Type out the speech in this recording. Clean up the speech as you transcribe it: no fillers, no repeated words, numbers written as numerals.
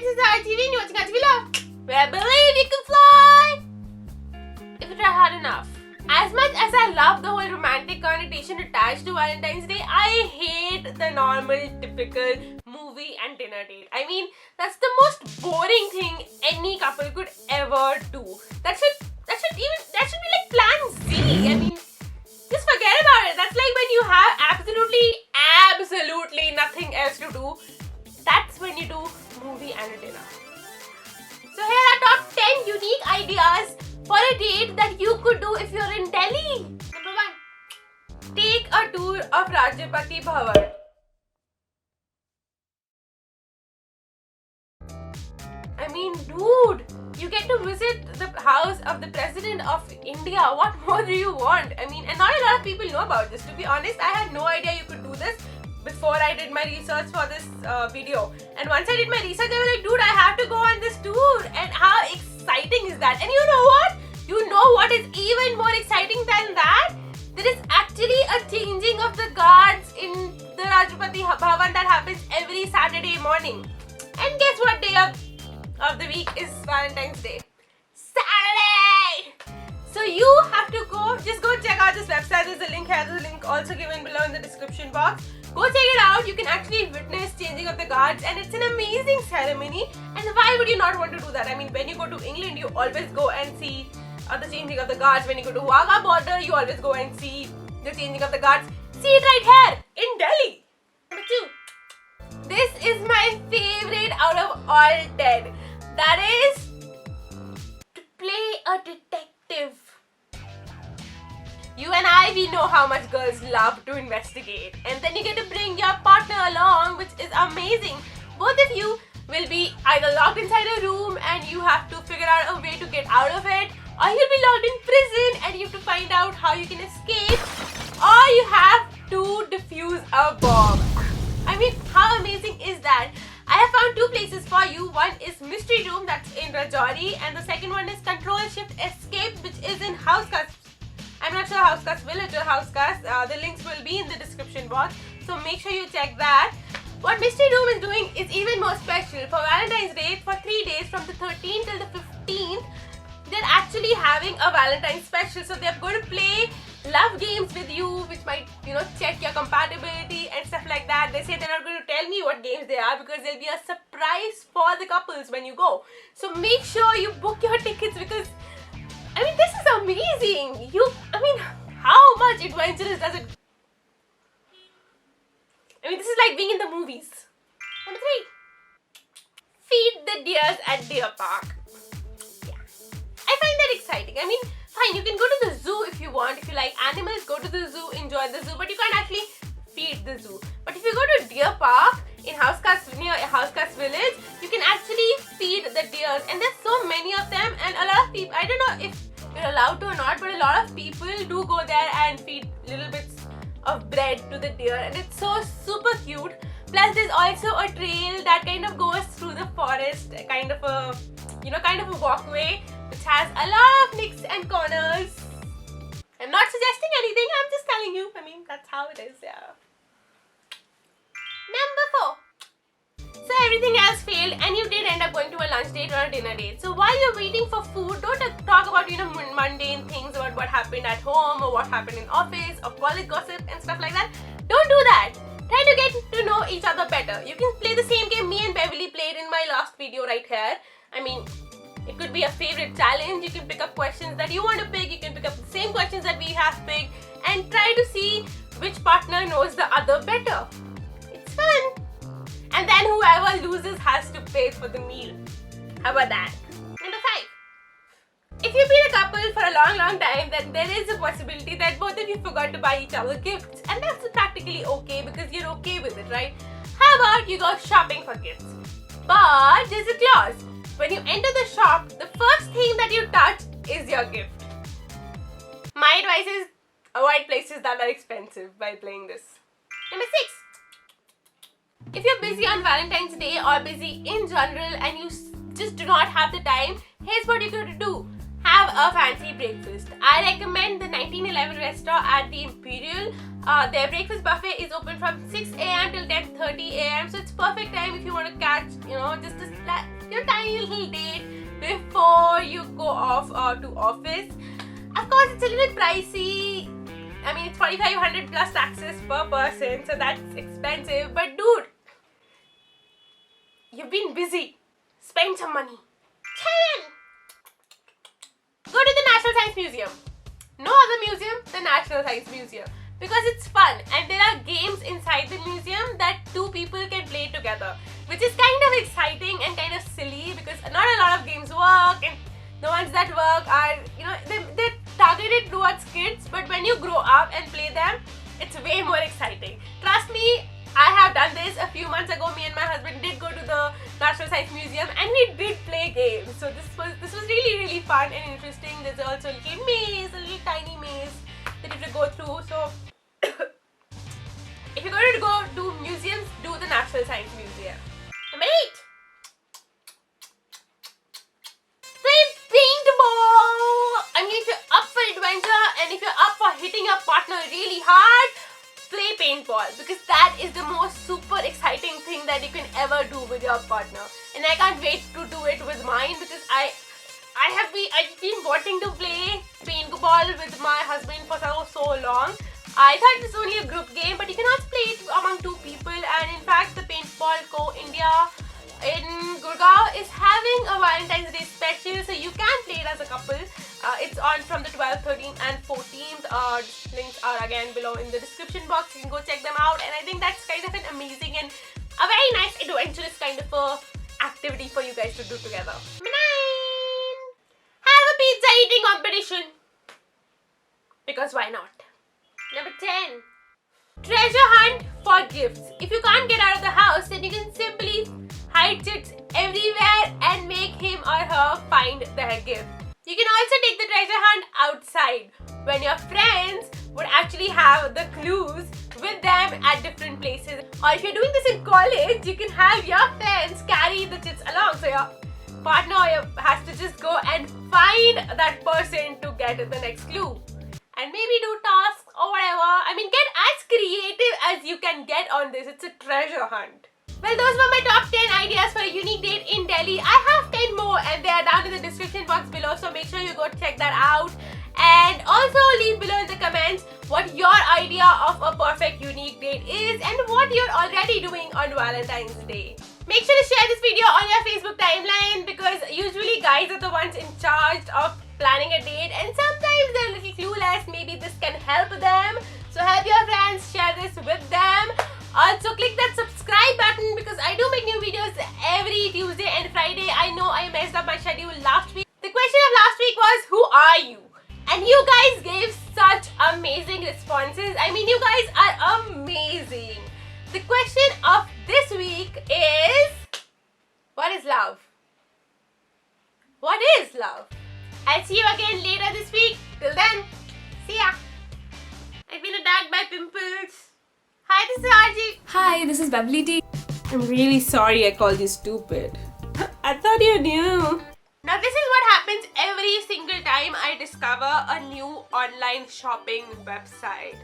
this is RGV and you're watching RGV Love, where I believe you can fly if you try hard enough. As much as I love the whole romantic connotation attached to Valentine's Day, I hate the normal, typical movie and dinner date. I mean, that's the most boring thing any couple could ever do. That should be like plan Z. I mean, just forget about it. That's like when you have absolutely nothing else to do. That's when you do movie and a dinner. So here are top 10 unique ideas for a date that you could do if you're in Delhi. Number 1. Take a tour of Rashtrapati Bhavan. I mean, dude, you get to visit the house of the President of India. What more do you want? I mean, and not a lot of people know about this. To be honest, I had no idea you could do this before I did my research for this video. And once I did my research, I was like, dude, I have to go on this tour. And how exciting is that? And you know what? You know what is even more exciting than that? There is actually a changing of the guards in the Rashtrapati Bhavan that happens every Saturday morning. And guess what day of the week is Valentine's Day? Saturday! So you have to just go check out this website. There's a link here. There's a link also given below in the description box. Go check it out. You can actually witness changing of the guards and it's an amazing ceremony. And why would you not want to do that? I mean, when you go to England, you always go and see the changing of the guards. When you go to Wagah border, you always go and see the changing of the guards. See it right here in Delhi. Number 2. This is my favorite out of all 10. That is to play a detective. You and I, we know how much girls love to investigate. And then you get to bring your partner along, which is amazing. Both of you will be either locked inside a room and you have to figure out a way to get out of it, or you'll be locked in prison and you have to find out how you can escape, or you have to defuse a bomb. I mean, how amazing is that? I have found 2 places for you. One is Mystery Room, that's in Rajouri, and the second one is Control Shift Escape, which is in Hauz. I'm not sure Hauz Village or Hauz. The links will be in the description box, so make sure you check that. What Mystery Room is doing is even more special. For Valentine's Day, for 3 days from the 13th till the 15th, they're actually having a Valentine's special. So they're going to play love games with you, which might, check your compatibility and stuff like that. They say they're not going to tell me what games they are because there'll be a surprise for the couples when you go. So make sure you book your tickets because, I mean, this is amazing. How much adventurous does it? I mean, this is like being in the movies. Number 3. Feed the deers at Deer Park. Yeah. I find that exciting. I mean, fine, you can go to the zoo if you want. If you like animals, go to the zoo, enjoy the zoo. But you can't actually feed the zoo. But if you go to Deer Park in near Hauz Village, you can actually feed the deers. And there's so many of them. And a lot of people, I don't know if you're allowed to or not, but a lot of people do go there and feed little bits of bread to the deer. And it's so super cute. Plus, there's also a trail that kind of goes through the forest, kind of a walkway, which has a lot of nicks and corners. I'm not suggesting anything, I'm just telling you. I mean, that's how it is, yeah. Number 4. So everything else failed and you did end up going to a lunch date or a dinner date. So while you're waiting for food, don't talk about, mundane things about what happened at home or what happened in office or college gossip and stuff like that. Don't do that. Try to get to know each other better. You can play the same game me and Beverly played in my last video right here. I mean, it could be a favorite challenge. You can pick up questions that you want to pick. You can pick up the same questions that we have picked and try to see which partner knows the other better. It's fun. And then whoever loses has to pay for the meal. How about that? Number 5. If you've been a couple for a long time, then there is a possibility that both of you forgot to buy each other gifts. And that's practically okay because you're okay with it, right? How about you go shopping for gifts? But there's a clause. When you enter the shop, the first thing that you touch is your gift. My advice is avoid places that are expensive while playing this. Number 6. If you're busy on Valentine's Day or busy in general and you just do not have the time, here's what you're going to do. Have a fancy breakfast. I recommend the 1911 restaurant at the Imperial. Their breakfast buffet is open from 6 a.m. till 10:30 a.m. So it's perfect time if you want to catch, just your tiny little date before you go off to office. Of course, it's a little pricey. I mean, it's 4,500 plus taxes per person, so that's expensive. But dude, you've been busy. Spend some money. 10. Go to the National Science Museum. No other museum, the National Science Museum. Because it's fun and there are games inside the museum that two people can play together. Which is kind of exciting and kind of silly because not a lot of games work, and the ones that work are, they're targeted towards kids, but when you grow up and play them, it's way more exciting. Trust me, I have done this a few months ago. Me and my husband did go to the National Science Museum and we did play games. So this was really fun and interesting. There's also a little maze, a little tiny maze that you have to go through. So if you're going to go to museums, do the National Science Museum. Number 8. Play paintball! I mean, if you're up for adventure and if you're up for hitting your partner really hard, play paintball, because that is the most super exciting thing that you can ever do with your partner. And I can't wait to do it with mine because I've been wanting to play paintball with my husband for so long. I thought it was only a group game, but you can also play it among 2 people. And in fact, the Paintball Co. India in Gurgaon is having a Valentine's Day special, so you can play it as a couple. It's on from the 12th, 13th and 14th. Links are again below in the description box. You can go check them out, and I think that's kind of an amazing and a very nice adventurous kind of a activity for you guys to do together. 9. Have a pizza eating competition, because why not? Number 10. Treasure hunt for gifts. If you can't get out of the house, then you can simply hide chits everywhere and make him or her find their gift. You can also take the treasure hunt outside when your friends would actually have the clues with them at different places. Or if you're doing this in college, you can have your friends carry the chits along. So your partner has to just go and find that person to get the next clue. And maybe do tasks or whatever. I mean, get as creative as you can get on this. It's a treasure hunt. Well, those were my top 10 ideas for a unique date in Delhi. I have 10 more and they are down in the description box below, so make sure you go check that out. And also leave below in the comments what your idea of a perfect unique date is and what you're already doing on Valentine's Day. Make sure to share this video on your Facebook timeline, because usually guys are the ones in charge of planning a date and sometimes they're a little clueless. Maybe this can help them. So help your friends, share this with them. Also click that subscribe button because I do make new videos every Tuesday and Friday. I know I messed up my schedule last week. The question of last week was, who are you? And you guys gave such amazing responses. I mean, you guys are amazing. The question of this week is, what is love? What is love? I'll see you again later this week. Till then, see ya. I've been attacked by pimples. Hi, this is Arji. Hi, this is Bubbly Tea. I'm really sorry I called you stupid. I thought you knew. Now this is what happens every single time I discover a new online shopping website.